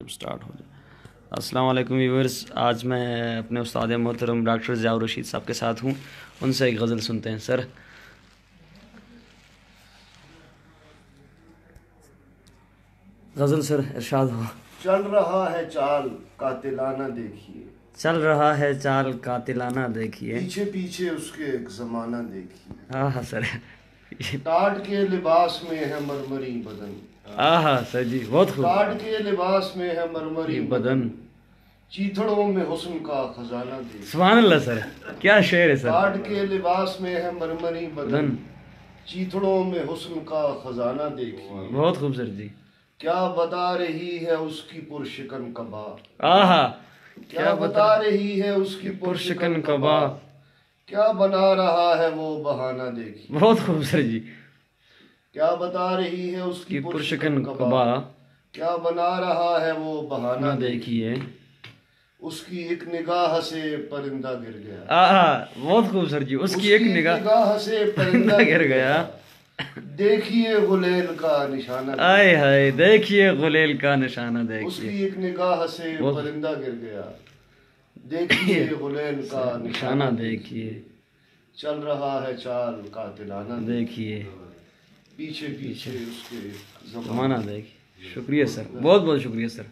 Start ہو جائے۔ السلام علیکم ویورز، آج میں اپنے استاد محترم ڈاکٹر ضیاء الرشید صاحب کے ساتھ ہوں، ان سے ایک غزل سنتے ہیں۔ سر غزل سر ارشاد ہو۔ چل رہا ہے چال قاتلانہ دیکھیے، چل رہا ہے چال قاتلانہ دیکھیے، پیچھے پیچھے اس کے ایک زمانہ دیکھیے، ہاں ہاں سر، ٹاٹ کے لباس میں ہے مرمری بدن، ہاں ہاں سر جی، بہت خوب۔ ٹاٹ کے لباس میں ہے مرمری بدن، چیتڑوں میں حسن کا خزانہ دیکھیے، سبحان اللہ سر، کیا شعر ہے سر۔ ٹاٹ کے لباس میں ہے مرمری بدن، چیتڑوں میں حسن کا خزانہ دیکھیے، بہت خوب سر جی۔ کیا بتا رہی ہے اس کی پرشکن قبا، آہا، کیا بتا رہی ہے اس کی پرشکن قبا، کیا بنا رہا ہے وہ بہانہ دیکھیے، بہت خوب سر جی۔ کیا بتا رہی ہے اس کی پرشکن قبا، کیا بنا رہا ہے وہ بہانہ دیکھیے، اس کی ایک نگاہ سے پرندہ گر گیا، آہا، بہت خوب سر جی۔ اس کی ایک نگاہ سے پرندہ گر گیا، دیکھیے غلیل کا نشانہ، آئے ہائے، دیکھیے غلیل کا نشانہ اس دیکھیے، کی ایک نگاہ سے پرندہ گر گیا، دیکھیے غلیل کا نشانہ دیکھیے، چل رہا ہے چال قاتلانہ دیکھیے، پیچھے پیچھے اس کے زمانہ دیکھیے۔ شکریہ سر، بہت بہت شکریہ سر۔